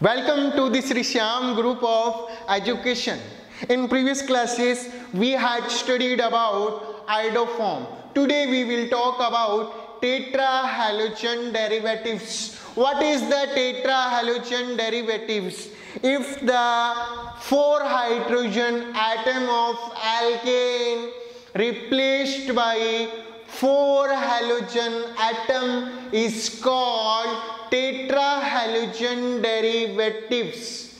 Welcome to the Sri Shyam group of education. In previous classes, we had studied about iodoform. Today we will talk about tetrahalogen derivatives. What is the tetrahalogen derivatives? If the 4 hydrogen atom of alkane replaced by 4 halogen atom is called tetrahalogen derivatives.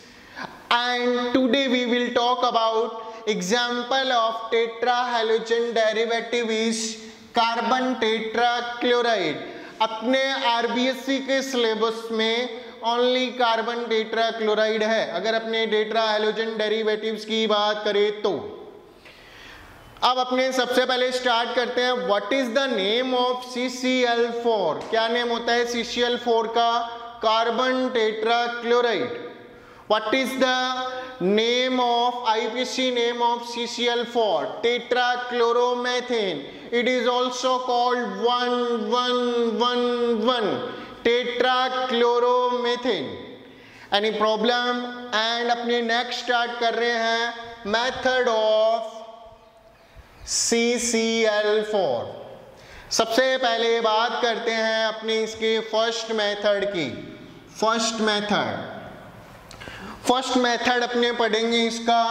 And today we will talk about example of tetrahalogen derivative is carbon tetrachloride. अपने RBSC के syllabus में only carbon tetrachloride है. अगर अपने टेट्राहैलोजन derivatives की बात करें तो अब अपने सबसे पहले स्टार्ट करते हैं. What is the name of CCl4? क्या नेम होता है CCl4 का? Carbon tetrachloride. What is the name of IPC name of CCl4? Tetrachloromethane. It is also called 1,1,1,1 tetrachloromethane. Any problem? And अपने नेक्स्ट स्टार्ट कर रहे हैं मेथड ऑफ CCl4. सबसे पहले बात करते हैं अपने इसके फर्स्ट मेथड की. फर्स्ट मेथड अपने पढ़ेंगे इसका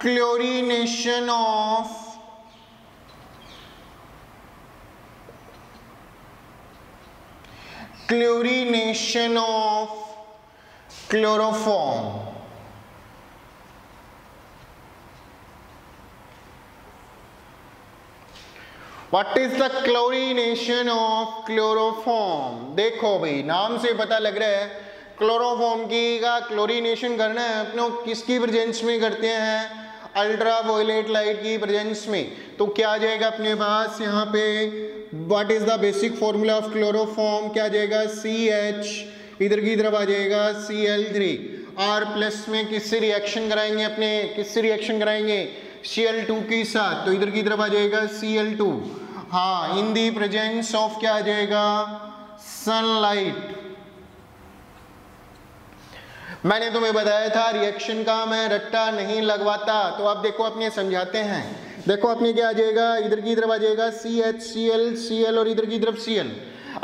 chlorination of chloroform. What is the chlorination of chloroform? देखो भाई नाम से पता लग रहा है क्लोरोफॉर्म की का क्लोरीनेशन करना है अपनों किसकी प्रेजेंस में करते हैं? अल्ट्रा वायलेट लाइट की प्रेजेंस में. तो क्या आ जाएगा अपने पास यहाँ पे? What is the basic formula of chloroform? क्या आ जाएगा? CH इधर की तरफ आ जाएगा Cl3. R प्लस में किससे रिएक्शन कराएंगे अपने? किससे रिएक्शन कराएंगे? Cl2 के साथ. तो इधर की तरफ आ जाएगा Cl2. हाँ, इन दी प्रेजेंस ऑफ क्या आ जाएगा? सनलाइट. मैंने तुम्हें बताया था रिएक्शन का मैं रट्टा नहीं लगवाता. तो अब देखो अपने समझाते हैं. देखो अपने क्या आ जाएगा? इधर की तरफ आ जाएगा CH Cl और इधर की तरफ Cl.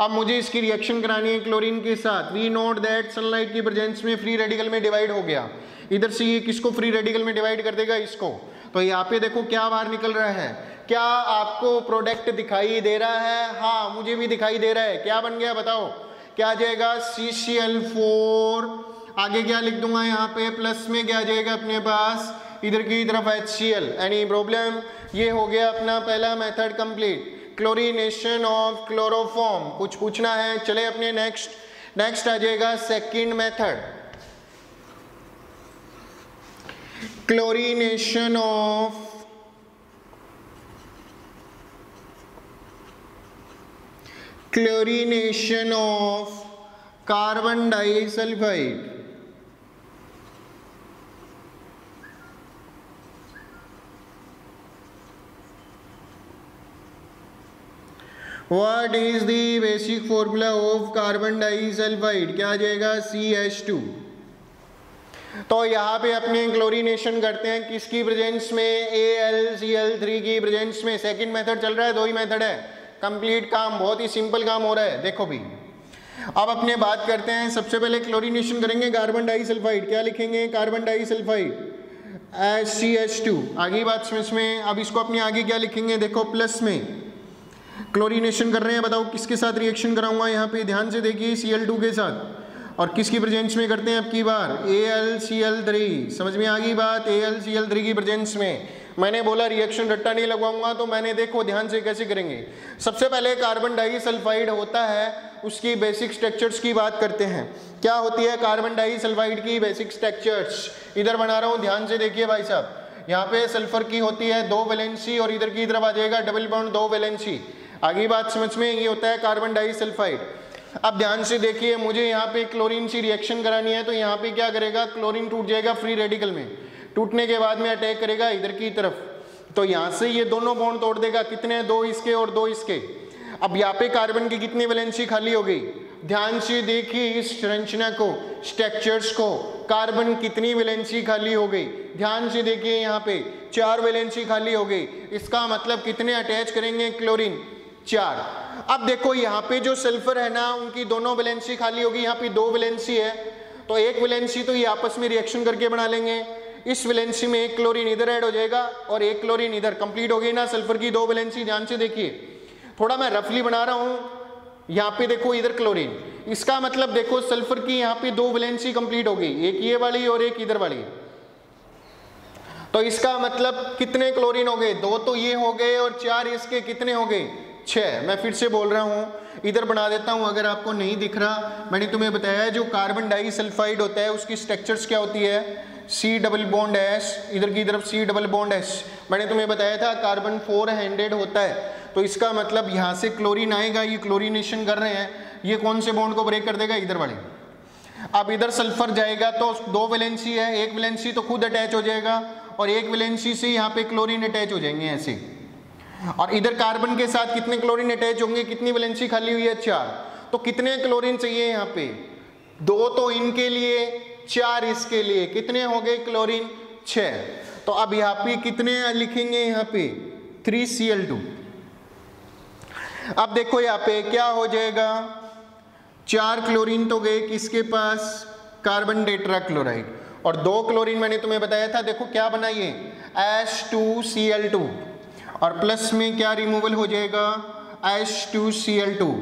अब मुझे इसकी रिएक्शन करानी है क्लोरीन के साथ. वी नोट दैट सनलाइट की प्रेजेंस में फ्री रेडिकल में डिवाइड हो गया. इधर से ये किसको फ्री रेडिकल में डिवाइड कर देगा? इसको. तो यहाँ पे देखो क्या बाहर निकल रहा है. क्या आपको प्रोडक्ट दिखाई दे रहा है? हाँ, मुझे भी दिखाई दे रहा है. क्या बन गया बताओ? क्या आ जाएगा? CCl4. आगे क्या लिख दूंगा यहाँ पे? प्लस में क्या आ जाएगा अपने पास? इधर की तरफ HCl. Any problem? ये हो गया अपना पहला method complete, chlorination of chloroform. कुछ पूछना है? चले अपने नेक्स्ट आ जाएगा second method, chlorination of carbon disulphide. What is the basic formula of carbon disulfide? क्या आ जाएगा? CH2. तो यहाँ पे अपने क्लोरीनेशन करते हैं किसकी प्रेजेंस में? AlCl3 की प्रेजेंस में. सेकंड मेथड चल रहा है, 2 ही मेथड है. कंप्लीट काम, बहुत ही सिंपल काम हो रहा है. देखो भी अब अपने बात करते हैं. सबसे पहले क्लोरीनेशन करेंगे कार्बन डाइसल्फाइड. क्या लिखेंगे? Carbon disulphide CH2. आगे बात समझ में. अब इसको अपने आगे क्या लिखेंगे? देखो प्लस में क्लोरीनेशन कर रहे हैं. बताओ किसके साथ रिएक्शन कराऊंगा? यहाँ पे ध्यान से देखिए Cl2 के साथ. और किसकी प्रेजेंस में करते हैं अब की बार? AlCl3. समझ में आ गई बात? AlCl3 की प्रेजेंस में. मैंने बोला रिएक्शन रट्टा नहीं लगवाऊंगा, तो मैंने देखो ध्यान से कैसे करेंगे. सबसे पहले कार्बन डाइसल्फाइड होता है, उसकी बेसिक स्ट्रक्चर्स की बात करते हैं. क्या होती है कार्बन डाइसल्फाइड की बेसिक स्ट्रक्चर्स? इधर बना रहा हूँ, ध्यान से देखिए भाई साहब. यहाँ पे सल्फर की होती है 2 वैलेंसी और इधर की तरफ आ जाएगा डबल बॉन्ड 2 वैलेंसी. आगे बात समझ में. ये होता है कार्बन डाइसल्फाइड. अब ध्यान से देखिए, मुझे यहाँ पे क्लोरीन से रिएक्शन करानी है. तो यहाँ पे क्या करेगा? क्लोरीन टूट जाएगा फ्री रेडिकल में. टूटने के बाद में अटैक करेगा इधर की तरफ. तो यहाँ से ये दोनों बॉन्ड तोड़ देगा. कितने? 2 इसके और 2 इसके. अब यहाँ पे कार्बन की कितनी वैलेंसी खाली हो गई? ध्यान से देखिए इस संरचना को, स्ट्रक्चर्स को, कार्बन कितनी वैलेंसी खाली हो गई, ध्यान से देखिए यहाँ पे 4 वैलेंसी खाली हो गई, इसका मतलब कितने अटैच करेंगे क्लोरीन, 4। अब देखो यहाँ पे जो सल्फर है ना उनकी दोनों वैलेंसी खाली होगी, यहाँ पे 2 वैलेंसी है, तो एक वैलेंसी तो ये आपस में रिएक्शन करके बना लेंगे, इस वैलेंसी में एक क्लोरीन इधर ऐड हो जाएगा और एक क्लोरीन इधर, कंप्लीट हो गई ना सल्फर की 2 वैलेंसी। ध्यान से देखिए, थोड़ा मैं रफली बना रहा हूँ, यहाँ पे देखो इधर क्लोरीन, इसका मतलब देखो सल्फर की यहाँ पे 2 वैलेंसी कंप्लीट हो गई, एक ये वाली और एक इधर वाली, तो इसका मतलब कितने क्लोरीन हो गए, 2 तो ये हो गए और 4 इसके, कितने हो गए, 6। मैं फिर से बोल रहा हूँ, इधर बना देता हूँ अगर आपको नहीं दिख रहा। मैंने तुम्हें बताया जो कार्बन डाइसल्फाइड होता है उसकी स्ट्रक्चर्स क्या होती है, C डबल बॉन्ड S, इधर की तरफ C डबल बॉन्ड S। मैंने तुम्हें बताया था कार्बन 4 हैंडेड होता है, तो इसका मतलब यहाँ से क्लोरीन आएगा, ये क्लोरीनेशन कर रहे हैं, ये कौन से बॉन्ड को ब्रेक कर देगा, इधर वाले। अब इधर सल्फर जाएगा तो 2 वैलेंसी है, एक वैलेंसी तो खुद अटैच हो जाएगा और एक वैलेंसी से यहाँ पे क्लोरीन अटैच हो जाएंगे ऐसे, और इधर कार्बन के साथ कितने क्लोरीन अटैच होंगे, कितनी वैलेंसी खाली हुई है, 4। तो कितने क्लोरीन चाहिए यहाँ पे, 2 तो इनके लिए, 4 इसके लिए, कितने हो गए क्लोरीन, 6। तो अब यहाँ पे कितने लिखेंगे, यहाँ पे 3Cl2। अब देखो यहाँ पे क्या हो जाएगा, 4 क्लोरीन तो गए किसके पास, कार्बन टेट्राक्लोराइड, और 2 क्लोरीन मैंने तुम्हें बताया था, देखो क्या बना ये H2Cl2, और प्लस में क्या रिमूवल हो जाएगा, H2Cl2।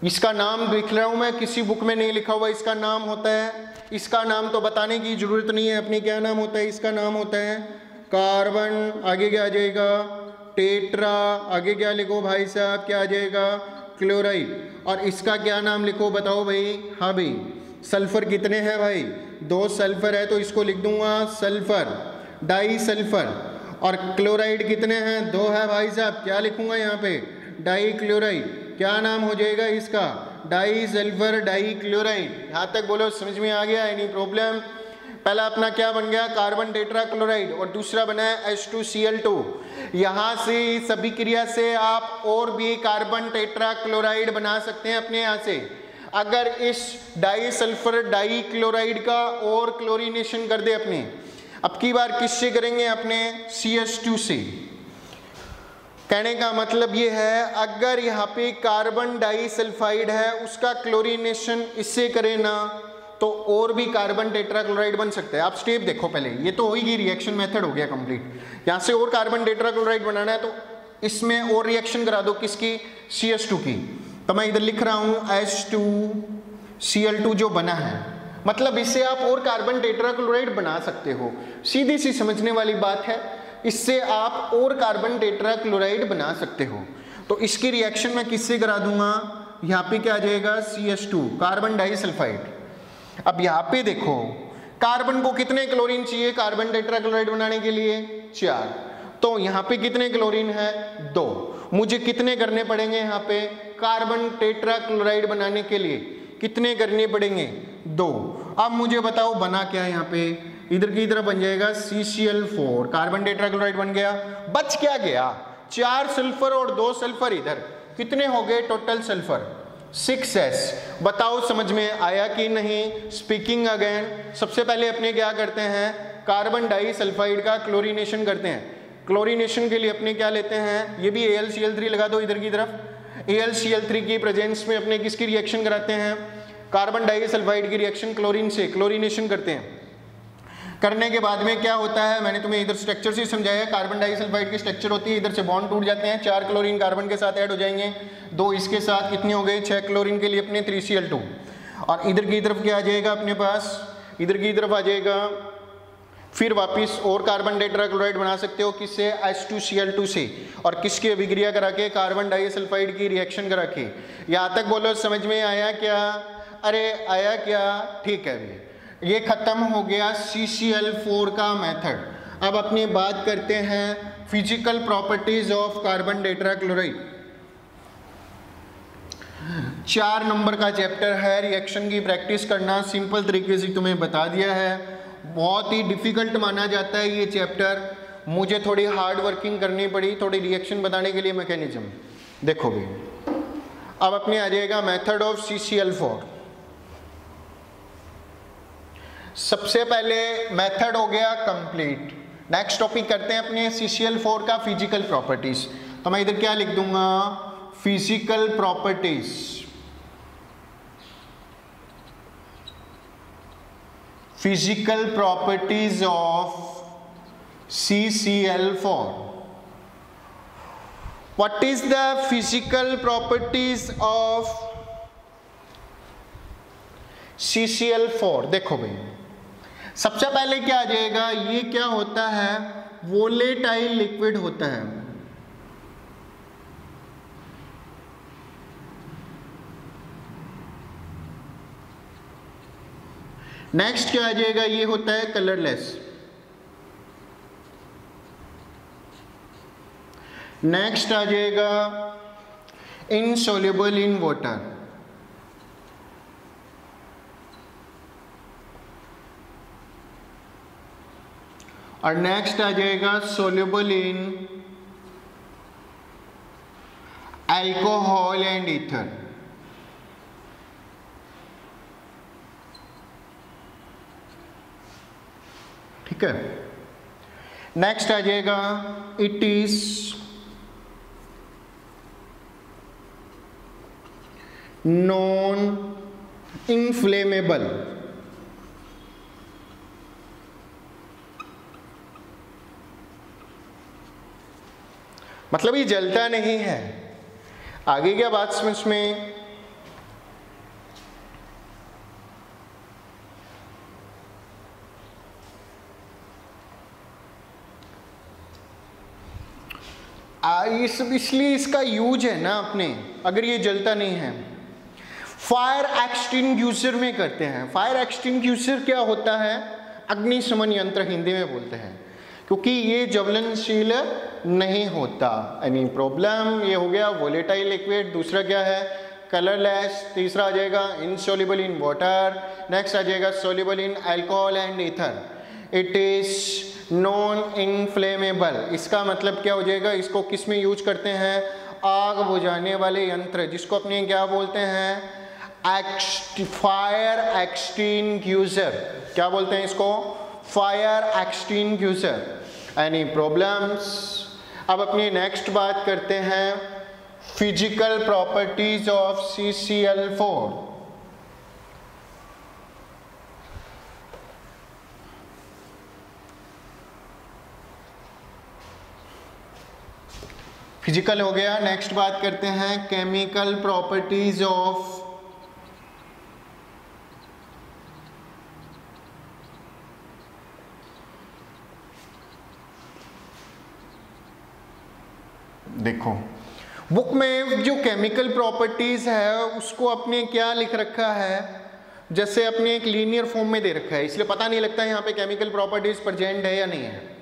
इसका नाम लिख रहा हूं मैं, किसी बुक में नहीं लिखा हुआ, इसका नाम होता है, इसका नाम तो बताने की जरूरत नहीं है अपनी, क्या नाम होता है, इसका नाम होता है कार्बन, आगे क्या आ जाएगा, टेट्रा, आगे क्या लिखो भाई साहब, क्या आ जाएगा, क्लोराइड, और इसका क्या नाम लिखो बताओ भाई, हाँ भाई सल्फर कितने हैं भाई, 2 सल्फर है तो इसको लिख दूंगा सल्फर, डाई सल्फर, और क्लोराइड कितने हैं, 2 है भाई साहब, क्या लिखूंगा यहाँ पे, डाई क्लोराइड, क्या नाम हो जाएगा इसका, डाई सल्फर डाई क्लोराइड। यहाँ तक बोलो समझ में आ गया, एनी प्रॉब्लम। पहला अपना क्या बन गया, कार्बन टेट्राक्लोराइड, और दूसरा बना है H2Cl2। यहाँ से सभी क्रिया से आप और भी कार्बन टेट्राक्लोराइड बना सकते हैं अपने यहाँ से। अगर इस डाई सल्फर डाई क्लोराइड का और क्लोरीनेशन कर दे अपने, अब की बार किससे करेंगे, अपने CH2 से। कहने का मतलब ये है, अगर यहाँ पे कार्बन डाइसल्फाइड है उसका क्लोरीनेशन इससे करें ना, तो और भी कार्बन टेट्राक्लोराइड बन सकता है। आप स्टेप देखो पहले, ये तो होगी रिएक्शन मेथड हो गया कंप्लीट। यहाँ से और कार्बन टेट्राक्लोराइड बनाना है तो इसमें और रिएक्शन करा दो, किसकी, CH2 की। तो मैं इधर लिख रहा हूँ H2Cl2 जो बना है, मतलब इससे आप और कार्बन टेट्राक्लोराइड बना सकते हो। सीधी सी समझने वाली बात है, इससे आप और कार्बन टेट्राक्लोराइड बना सकते हो। तो इसकी रिएक्शन मैं किससे करा दूंगा, यहाँ पे क्या आ जाएगा, CH2 कार्बन डाइसल्फाइड। अब यहाँ पे देखो कार्बन को कितने क्लोरीन चाहिए कार्बन टेट्राक्लोराइड बनाने के लिए, 4। तो यहाँ पे कितने क्लोरीन है, 2। मुझे कितने करने पड़ेंगे यहाँ पे कार्बन टेट्राक्लोराइड बनाने के लिए, कितने करने पड़ेंगे, 2। अब मुझे बताओ बना क्या है यहाँ पे, इधर की तरफ बन जाएगा CCl4, कार्बन टेट्राक्लोराइड बन गया। बच क्या गया, 4 सल्फर और 2 सल्फर, इधर कितने हो गए टोटल सल्फर, 6s। बताओ समझ में आया कि नहीं। स्पीकिंग अगेन, सबसे पहले अपने क्या करते हैं, कार्बन डाइसल्फाइड का क्लोरीनेशन करते हैं। क्लोरीनेशन के लिए अपने क्या लेते हैं, ये भी AlCl3 लगा दो इधर की तरफ। AlCl3 की प्रेजेंस में अपने किसकी रिएक्शन कराते हैं, कार्बन डाइसल्फाइड की रिएक्शन क्लोरीन से, क्लोरीनेशन करते हैं। करने के बाद में क्या होता है, मैंने तुम्हें इधर स्ट्रक्चर से समझाया, कार्बन डाइसल्फाइड की स्ट्रक्चर होती है, इधर से बॉन्ड टूट जाते हैं, 4 क्लोरीन कार्बन के साथ ऐड हो जाएंगे, 2 इसके साथ, कितने हो गए, 6 क्लोरीन के लिए अपने 3Cl2। और इधर की तरफ क्या आ जाएगा अपने पास, इधर की तरफ आ जाएगा, फिर वापस और कार्बन टेट्राक्लोराइड बना सकते हो, किससे, H2Cl2 से, और किसकी अभिक्रिया करा के, कार्बन डाइसल्फाइड की रिएक्शन करा के। यहाँ तक बोलो समझ में आया क्या, अरे आया क्या, ठीक है भाई। ये खत्म हो गया CCl4 का मेथड। अब अपनी बात करते हैं physical properties of carbon tetrachloride. 4 number का चैप्टर है, रिएक्शन की प्रैक्टिस करना, सिंपल तरीके से तुम्हें बता दिया है। बहुत ही डिफिकल्ट माना जाता है ये चैप्टर, मुझे थोड़ी हार्ड वर्किंग करनी पड़ी, थोड़ी रिएक्शन बताने के लिए मैकेनिज्म। देखो भी अब अपने आ जाएगा मेथड ऑफ CCl4। सबसे पहले मेथड हो गया कंप्लीट। नेक्स्ट टॉपिक करते हैं अपने CCl4 का फिजिकल प्रॉपर्टीज। तो मैं इधर क्या लिख दूंगा, physical properties. Physical properties of CCl4। What is the physical properties of CCl4? देखो भाई, सबसे पहले क्या आ जाएगा, ये क्या होता है, वोलेटाइल लिक्विड होता है। नेक्स्ट क्या आ जाएगा, ये होता है कलरलेस। नेक्स्ट आ जाएगा इनसोल्युबल इन वाटर। और नेक्स्ट आ जाएगा soluble in alcohol and ether. ठीक है। नेक्स्ट आ जाएगा इट इज नॉन इनफ्लेमेबल। मतलब ये जलता नहीं है। आगे क्या बात समझ में, इसलिए इसका यूज है ना अपने, अगर ये जलता नहीं है। फायर एक्सटिंग्यूशर में करते हैं। फायर एक्सटिंग्यूशर क्या होता है, अग्निशमन यंत्र हिंदी में बोलते हैं, क्योंकि ये ज्वलनशील नहीं होता। Any problem. ये हो गया वोलेटाइल लिक्विड। दूसरा क्या है, कलरलेस। तीसरा आ जाएगा इनसोल्युबल इन वाटर। नेक्स्ट आ जाएगा soluble in alcohol and ether. It is non inflammable. इसका मतलब क्या हो जाएगा, इसको किस में यूज करते हैं, आग बुझाने वाले यंत्र, जिसको अपने क्या बोलते हैं, फायर एक्सटिंग्यूशर। क्या बोलते हैं इसको, फायर एक्सटिंग्यूशर। Any problems. अब अपनी नेक्स्ट बात करते हैं physical properties of CCl4। Physical हो गया। नेक्स्ट बात करते हैं केमिकल प्रॉपर्टीज ऑफ देखो बुक में जो केमिकल प्रॉपर्टीज है उसको अपने क्या लिख रखा है, जैसे अपने एक लीनियर फॉर्म में दे रखा है, इसलिए पता नहीं लगता यहाँ पे केमिकल प्रॉपर्टीज प्रेजेंट है या नहीं है।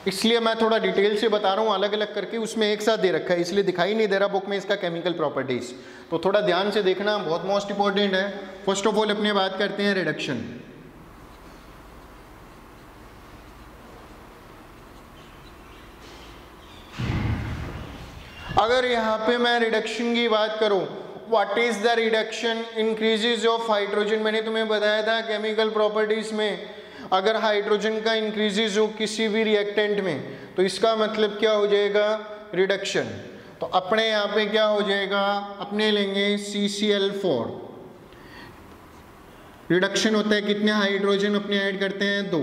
इसलिए मैं थोड़ा डिटेल से बता रहा हूँ, अलग अलग करके उसमें एक साथ दे रखा है, इसलिए दिखाई नहीं दे रहा बुक में इसका केमिकल प्रॉपर्टीज। तो थोड़ा ध्यान से देखना, बहुत मोस्ट इंपॉर्टेंट है। फर्स्ट ऑफ ऑल अपने बात करते हैं रिडक्शन। अगर यहाँ पे मैं रिडक्शन की बात करूँ, what is the reduction, increases of hydrogen. मैंने तुम्हें बताया था केमिकल प्रॉपर्टीज में, अगर हाइड्रोजन का इंक्रीजेज हो किसी भी रिएक्टेंट में तो इसका मतलब क्या हो जाएगा, रिडक्शन। तो अपने यहाँ पे क्या हो जाएगा, अपने लेंगे CCl4। रिडक्शन होता है कितने हाइड्रोजन अपने ऐड करते हैं, 2।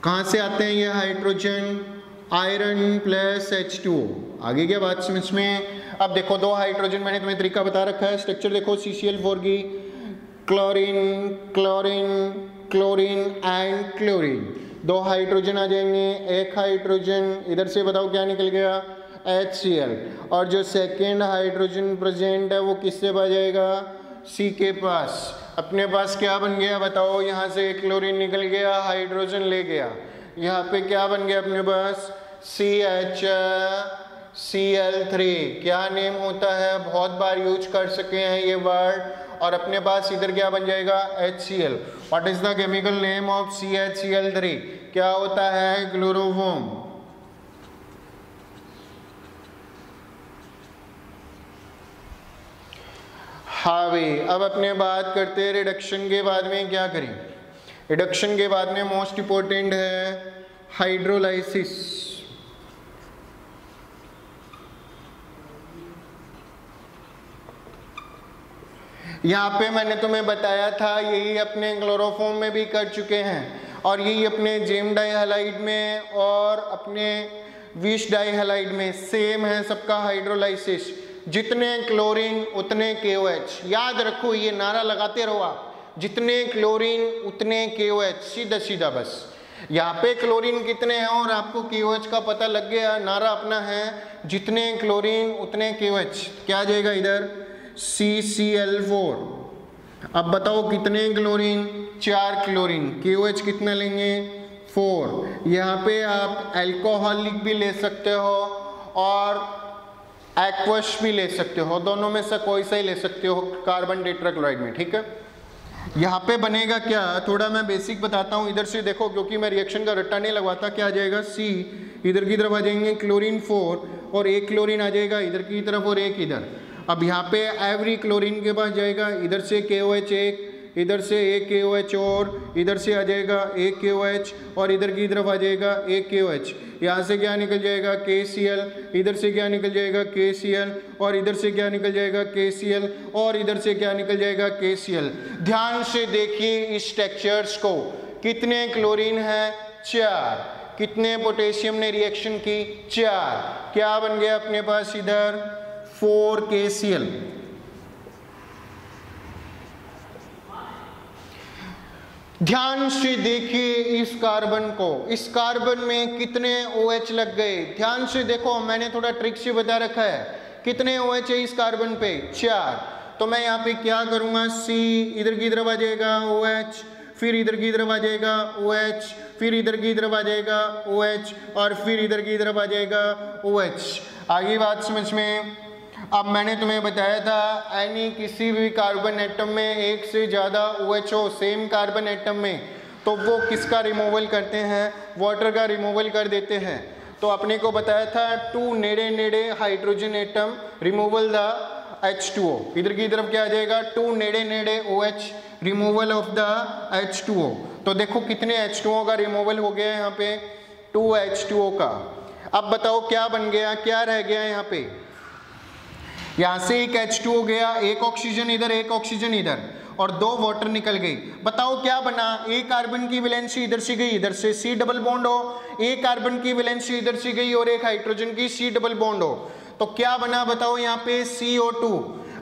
कहाँ से आते हैं ये हाइड्रोजन, आयरन प्लस H2O। आगे क्या बात समझ में। अब देखो 2 हाइड्रोजन, मैंने तुम्हें तरीका बता रखा है। स्ट्रक्चर देखो CCl4 की, chlorine chlorine chlorine and chlorine. 2 hydrogen आ जाएंगे, एक हाइड्रोजन इधर से बताओ क्या निकल गया, HCl। और जो सेकेंड हाइड्रोजन प्रेजेंट है वो किससे आ जाएगा, C के पास। अपने पास क्या बन गया बताओ, यहाँ से क्लोरीन निकल गया, हाइड्रोजन ले गया, यहाँ पे क्या बन गया अपने पास, CHCl3। क्या नेम होता है, बहुत बार यूज कर सके हैं ये वर्ड। और अपने पास इधर क्या बन जाएगा, HCl। What is the chemical name of CHCl3, क्या होता है, क्लोरोफॉर्म। हाँ भाई, अब अपने बात करते हैं रिडक्शन के बाद में क्या करें। रिडक्शन के बाद में मोस्ट इम्पोर्टेंट है हाइड्रोलाइसिस। यहाँ पे मैंने तुम्हें बताया था, यही अपने क्लोरोफॉर्म में भी कर चुके हैं और यही अपने जेम डाइहैलाइड में और अपने विश डाइहैलाइड में सेम है सबका हाइड्रोलाइसिस। जितने क्लोरीन उतने KOH, याद रखो, ये नारा लगाते रहो आप, जितने क्लोरीन उतने KOH, सीधा सीधा बस। यहाँ पे क्लोरीन कितने हैं और आपको KOH का पता लग गया, नारा अपना है जितने क्लोरीन उतने KOH। क्या आ जाएगा इधर, CCl4। अब बताओ कितने क्लोरीन, 4 क्लोरीन, KOH कितना लेंगे, 4। यहाँ पे आप अल्कोहलिक भी ले सकते हो और एक्वस भी ले सकते हो, दोनों में से कोई सा ही ले सकते हो कार्बन टेट्राक्लोराइड में, ठीक है। यहाँ पे बनेगा क्या, थोड़ा मैं बेसिक बताता हूँ। इधर से देखो, क्योंकि मैं रिएक्शन का रट्टा नहीं लगवाता, क्या आ जाएगा, C, इधर की तरफ आ जाएंगे क्लोरीन 4 और एक क्लोरीन आ जाएगा इधर की तरफ और एक इधर। अब यहाँ पे एवरी क्लोरीन के पास जाएगा, इधर से KOH एक, इधर से एक KOH और इधर से आ जाएगा एक KOH और इधर की तरफ आ जाएगा एक KOH। यहाँ से क्या निकल जाएगा, KCl, इधर से क्या निकल जाएगा, KCl और इधर से क्या निकल जाएगा, KCl और इधर से क्या निकल जाएगा, KCl। ध्यान से देखिए इस टेक्सचर्स को, कितने क्लोरीन है, 4, कितने पोटेशियम ने रिएक्शन की, 4, क्या बन गया अपने पास इधर, 4 KCl। ध्यान से देखिए इस कार्बन को, इस कार्बन में कितने OH लग गए, ध्यान से देखो, मैंने थोड़ा ट्रिक से बता रखा है, कितने OH है इस कार्बन पे, 4। तो मैं यहाँ पे क्या करूँगा, C, इधर की तरफ आ जाएगा OH, फिर इधर की तरफ आ जाएगा OH, फिर इधर की तरफ आ जाएगा OH और फिर इधर की तरफ आ जाएगा OH। आगे बात समझ में। अब मैंने तुम्हें बताया था एनी किसी भी कार्बन एटम में एक से ज़्यादा OH हो सेम कार्बन एटम में, तो वो किसका रिमूवल करते हैं, वाटर का रिमूवल कर देते हैं। तो अपने को बताया था 2 नेड़े नेड़े hydrogen atom removal the H2O। इधर की तरफ क्या आ जाएगा, 2 नेड़े नेड़े OH removal of the H2O। तो देखो कितने H2O का रिमूवल हो गया है यहाँ पे, 2 H2O का। अब बताओ क्या बन गया, क्या रह गया यहाँ पे, यहाँ से एक H2O गया, एक ऑक्सीजन इधर एक ऑक्सीजन इधर और 2 वाटर निकल गई। बताओ क्या बना, एक कार्बन की वैलेंसी इधर से गई, इधर से C डबल बॉन्ड हो, एक कार्बन की वैलेंसी इधर से गई और एक हाइड्रोजन की C डबल बॉन्ड हो, तो क्या बना बताओ यहाँ पे, CO2।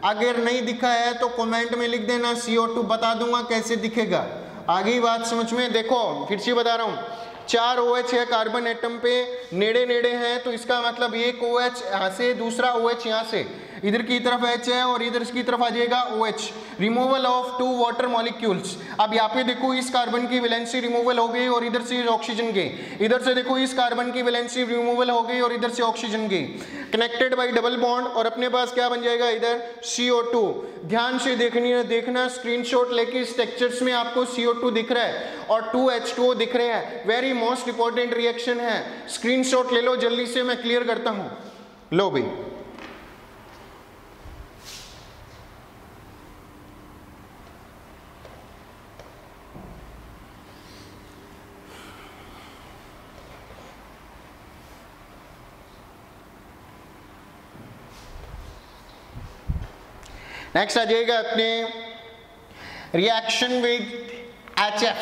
अगर नहीं दिखा है तो कमेंट में लिख देना CO2, बता दूंगा कैसे दिखेगा। आगे बात समझ में। देखो फिर से बता रहा हूँ, 4 OH है कार्बन एटम पे, नेड़े नेड़े हैं, तो इसका मतलब एक OH यहाँ से, दूसरा OH यहाँ से, इधर की तरफ H है और इधर की तरफ आ जाएगा OH। Removal of 2 water molecules. अब यहाँ पे देखो इस कार्बन की वैलेंसी रिमूवल हो गई और इधर से ऑक्सीजन गई, इधर से देखो इस कार्बन की वैलेंसी रिमूवल हो गई और इधर से ऑक्सीजन गई, कनेक्टेड बाय डबल बॉन्ड, और अपने पास क्या बन जाएगा इधर, CO2। ध्यान से देखना स्क्रीनशॉट लेके, इस टेक्सचर्स में आपको CO2 दिख रहा है और 2 H2O दिख रहे हैं, वेरी मोस्ट इंपॉर्टेंट रिएक्शन है, स्क्रीनशॉट ले लो जल्दी से, मैं क्लियर करता हूं। लो भाई, नेक्स्ट आ जाएगा अपने reaction with HF।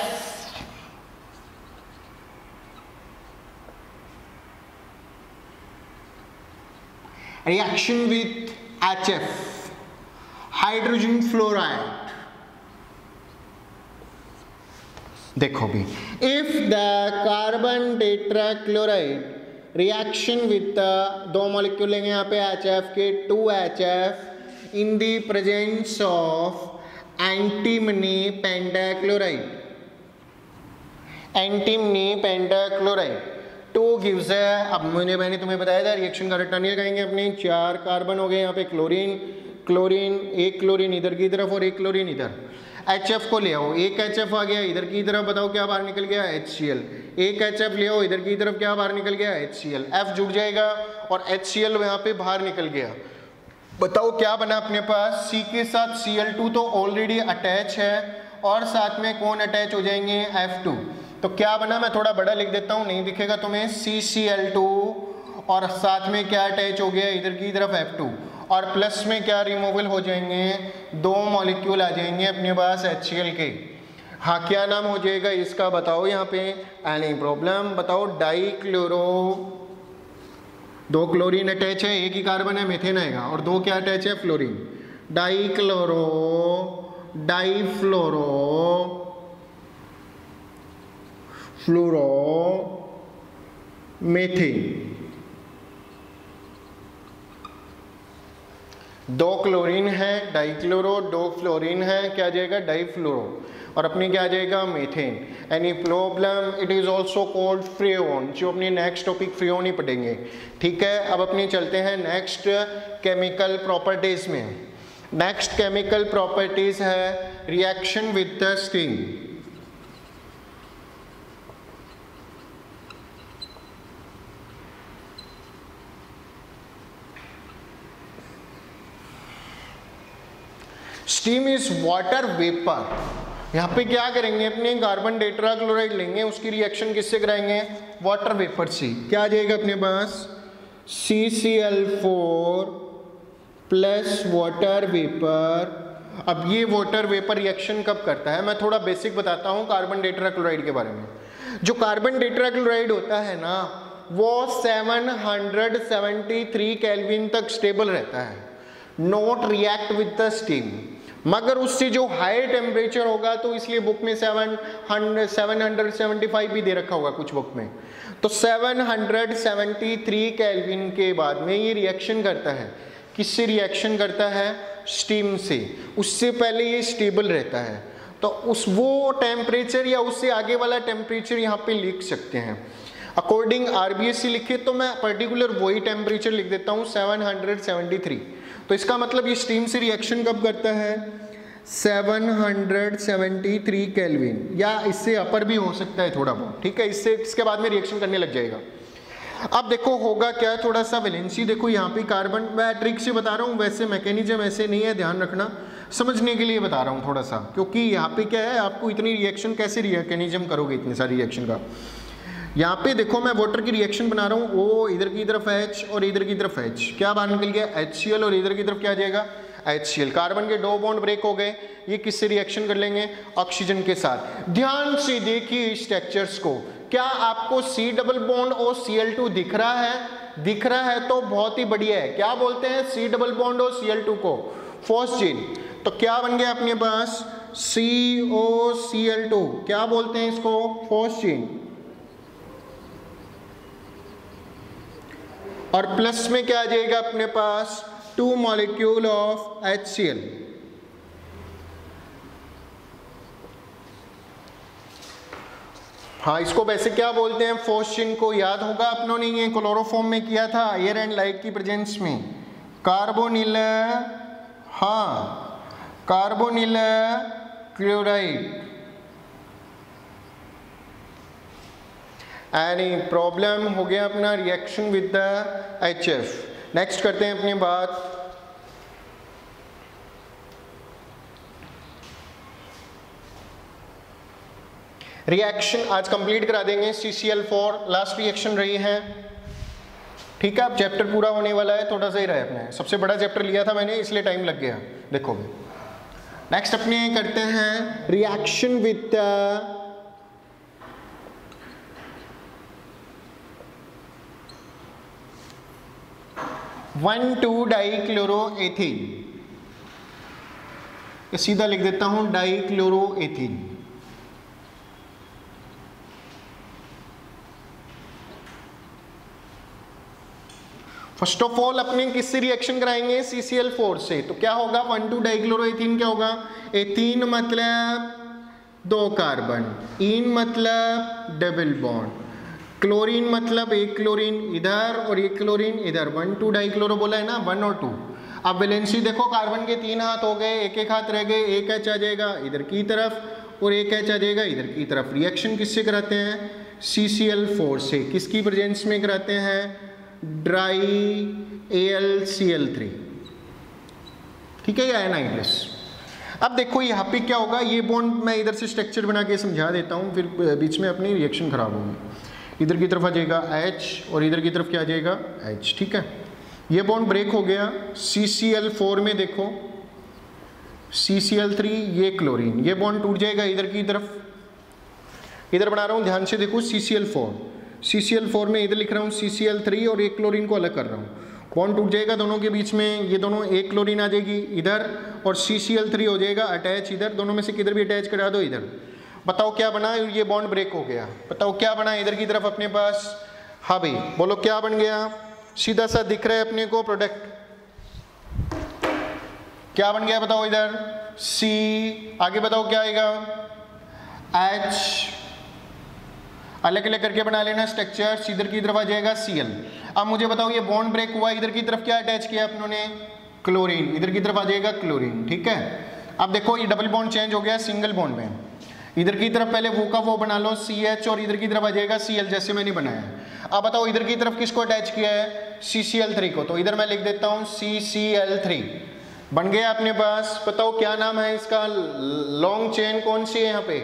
Reaction with HF, hydrogen fluoride. देखो भी, if the carbon tetrachloride reaction with the, 2 molecule लेंगे यहाँ पे HF के, 2HF in the presence of antimony pentachloride, antimony pentachloride 2 gives a, अब मैंने तुम्हें बताया था रिएक्शन का रट्टा नहीं लगाएंगे अपने, 4 कार्बन हो गए यहाँ पे, क्लोरीन क्लोरीन, एक क्लोरीन इधर की तरफ और एक क्लोरीन इधर। HF को ले आओ, एक HF आ गया इधर की तरफ, बताओ क्या बाहर निकल गया, HCl। एक HF ले आओ इधर की तरफ, क्या बाहर निकल गया, HCl। F जुड़ जाएगा और HCl यहाँ पे बाहर निकल गया। बताओ क्या बना अपने पास, C के साथ Cl2 तो ऑलरेडी अटैच है और साथ में कौन अटैच हो जाएंगे, F2। तो क्या बना, मैं थोड़ा बड़ा लिख देता हूँ, नहीं दिखेगा तुम्हें, CCl2 और साथ में क्या अटैच हो गया इधर की तरफ F2, और प्लस में क्या रिमूवल हो जाएंगे, 2 मॉलिक्यूल आ जाएंगे अपने पास HCl के। हाँ क्या नाम हो जाएगा इसका बताओ यहाँ पे, एनी प्रॉब्लम, बताओ डाइक्लोरो, 2 क्लोरीन अटैच है, एक ही कार्बन है मेथेन आएगा, और 2 क्या अटैच है, fluorine, dichloro difluoro fluoro methane, 2 chlorine है डाइक्लोरो, 2 फ्लोरीन है, क्या जाएगा डाइफ्लोरो, और अपनी क्या आ जाएगा methane. Any problem, it is also called freon, जो अपनी नेक्स्ट टॉपिक फ्रेओन ही पढ़ेंगे। ठीक है, अब अपनी चलते हैं नेक्स्ट केमिकल प्रॉपर्टीज में। नेक्स्ट केमिकल प्रॉपर्टीज है reaction with the steam. Steam is water vapour. यहाँ पे क्या करेंगे, अपने कार्बन टेट्राक्लोराइड लेंगे, उसकी रिएक्शन किससे कराएंगे, वाटर वेपर से। क्या आ जाएगा अपने पास, CCl4 प्लस वाटर वेपर। अब ये वाटर वेपर रिएक्शन कब करता है, मैं थोड़ा बेसिक बताता हूँ कार्बन टेट्राक्लोराइड के बारे में। जो कार्बन टेट्राक्लोराइड होता है ना, वो 773 केल्विन तक स्टेबल रहता है, not react with the steam. मगर उससे जो हाई टेम्परेचर होगा, तो इसलिए बुक में 775 भी दे रखा होगा कुछ बुक में, तो 773 केल्विन के बाद में ये रिएक्शन करता है। किससे रिएक्शन करता है, स्टीम से। उससे पहले ये स्टेबल रहता है, तो उस वो टेम्परेचर या उससे आगे वाला टेम्परेचर यहाँ पे लिख सकते हैं। अकॉर्डिंग RBSc लिखे तो मैं पर्टिकुलर वही टेम्परेचर लिख देता हूँ 773। तो इसका मतलब ये स्टीम से रिएक्शन कब करता है, 773 केल्विन, या इससे अपर भी हो सकता है थोड़ा बहुत। ठीक है, इससे इसके बाद में रिएक्शन करने लग जाएगा। अब देखो होगा क्या, थोड़ा सा वैलेंसी देखो यहाँ पे कार्बन, मैं ट्रिक से बता रहा हूँ, वैसे मैकेनिज्म ऐसे नहीं है, ध्यान रखना, समझने के लिए बता रहा हूँ थोड़ा सा, क्योंकि यहाँ पे क्या है, आपको इतनी रिएक्शन कैसे मैकेनिज्म करोगे इतने सारी रिएक्शन का। यहाँ पे देखो मैं वाटर की रिएक्शन बना रहा हूँ, ओ इधर की तरफ H और इधर की तरफ H, क्या बाहर निकल गया HCl, और इधर की तरफ क्या आ जाएगा HCl। कार्बन के 2 बॉन्ड ब्रेक हो गए, ये किससे रिएक्शन कर लेंगे, ऑक्सीजन के साथ। ध्यान से देखिए स्ट्रक्चर्स को, क्या आपको C डबल बॉन्ड और Cl2 दिख रहा है, दिख रहा है तो बहुत ही बढ़िया है। क्या बोलते हैं C डबल बॉन्ड और Cl2 को, फॉस्फेट। तो क्या बन गया अपने पास COCl2, क्या बोलते हैं इसको, फॉस्फेट। और प्लस में क्या आ जाएगा अपने पास, 2 मॉलिक्यूल ऑफ HCl। हाँ, इसको वैसे क्या बोलते हैं, फॉस्फेट को याद होगा अपनों ने ये क्लोरोफॉर्म में किया था एयर एंड लाइट की प्रेजेंस में, कार्बोनिल, हाँ कार्बोनिल क्लोराइड। एनी प्रॉब्लम, हो गया अपना reaction with the HF। Next करते हैं अपनी बात रिएक्शन, आज कंप्लीट करा देंगे। CCl4 लास्ट रिएक्शन रही है। ठीक है, अब चैप्टर पूरा होने वाला है, थोड़ा सा ही रहा है, अपने सबसे बड़ा चैप्टर लिया था मैंने, इसलिए टाइम लग गया। देखो नेक्स्ट अपने करते हैं रिएक्शन विद 1,2-डाइक्लोरोएथेन, सीधा लिख देता हूं डाइक्लोरोएथेन। फर्स्ट ऑफ ऑल अपने किससे रिएक्शन कराएंगे, CCl4 से। तो क्या होगा, 1,2-डाइक्लोरोएथेन क्या होगा, एथीन मतलब 2 कार्बन, इन मतलब डबल बॉन्ड, क्लोरीन मतलब एक क्लोरीन इधर और एक क्लोरीन इधर, 1,2-डाइक्लोरो बोला है ना, 1 और 2। अब वैलेंसी देखो, कार्बन के 3 हाथ हो गए, एक एक हाथ रह गए, एक H आ जाएगा इधर की तरफ और एक H आ जाएगा इधर की तरफ। रिएक्शन किससे कराते हैं, CCl4 से। किसकी प्रेजेंस में कराते हैं, ड्राई AlCl3। ठीक है, या एनाइड्स। अब देखो यहाँ पे क्या होगा, ये बॉन्ड मैं इधर से स्ट्रक्चर बना के समझा देता हूँ, फिर बीच में अपनी रिएक्शन खराब होगी। इधर की तरफ आ जाएगा H और इधर की तरफ क्या आ जाएगा H, ठीक है। ये बॉन्ड ब्रेक हो गया। CCl4 में देखो CCl3, ये क्लोरीन, ये बॉन्ड टूट जाएगा इधर की तरफ। इधर बना रहा हूँ, ध्यान से देखो, CCl4 में इधर लिख रहा हूँ CCl3 और एक क्लोरीन को अलग कर रहा हूँ। बॉन्ड टूट जाएगा दोनों के बीच में, ये दोनों, एक क्लोरीन आ जाएगी इधर और CCl3 हो जाएगा अटैच इधर। दोनों में से किधर भी अटैच करा दो इधर। बताओ क्या बना, ये बॉन्ड ब्रेक हो गया। बताओ क्या बना इधर की तरफ अपने पास। हाँ भाई बोलो क्या बन गया, सीधा सा दिख रहा है अपने को प्रोडक्ट। क्या बन गया बताओ इधर, C, आगे बताओ क्या आएगा H, अलग अलग करके बना लेना स्ट्रक्चर। इधर की तरफ आ जाएगा Cl। अब मुझे बताओ ये बॉन्ड ब्रेक हुआ, इधर की तरफ क्या अटैच किया अपनों ने, क्लोरीन, इधर की तरफ आ जाएगा क्लोरीन, ठीक है। अब देखो ये डबल बॉन्ड चेंज हो गया सिंगल बॉन्ड में। इधर की तरफ पहले वो का वो बना लो CH और इधर की तरफ आ जाएगा Cl, जैसे मैंने बनाया। अब बताओ इधर की तरफ किसको अटैच किया है, CCl3 को, तो इधर मैं लिख देता हूँ CCl3 बन गया अपने पास। बताओ क्या नाम है इसका, लॉन्ग चेन कौन सी है यहाँ पे,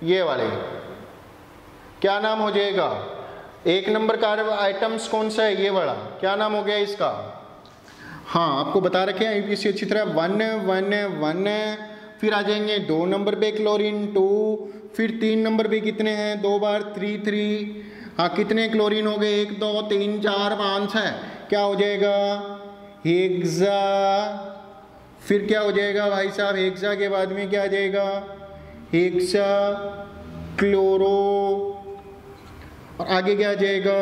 ये वाले, क्या नाम हो जाएगा, एक नंबर कार्बन आइटम्स कौन सा है, ये वाला, क्या नाम हो गया इसका। हाँ आपको बता रखे हैं IPC अच्छी तरह, 1 1 1, फिर आ जाएंगे 2 नंबर पे क्लोरीन 2, फिर 3 नंबर पे कितने हैं, 2 बार 3 3। हाँ कितने क्लोरीन हो गए, 1 2 3 4 5 है, क्या हो जाएगा हेक्सा। फिर क्या हो जाएगा भाई साहब, हेक्सा के बाद में क्या आ जाएगा, हेक्सा क्लोरो, और आगे क्या आ जाएगा,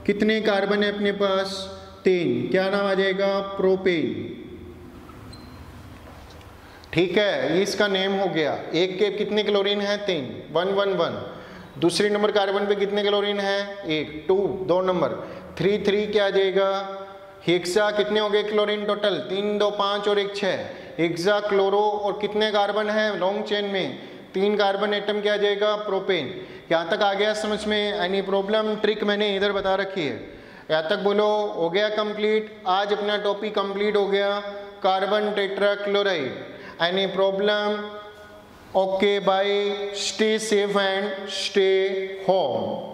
कितने कार्बन है अपने पास, 3, क्या नाम आ जाएगा, प्रोपेन। ठीक है, ये इसका नेम हो गया। एक के कितने क्लोरीन है, 3, 1 1 1। दूसरे नंबर कार्बन पे कितने क्लोरीन है, 1 2, 2 नंबर 3 3, क्या आ जाएगा हेक्सा। कितने हो गए क्लोरीन टोटल, 3 2 5 और 1 6, हेक्सा क्लोरो। और कितने कार्बन है लॉन्ग चेन में, 3 कार्बन एटम, क्या आ जाएगा प्रोपेन। यहाँ तक आ गया समझ में, एनी प्रॉब्लम, ट्रिक मैंने इधर बता रखी है। यहाँ तक बोलो हो गया कंप्लीट। आज अपना टॉपिक कंप्लीट हो गया, carbon tetrachloride. Any problem, okay bye, stay safe and stay home.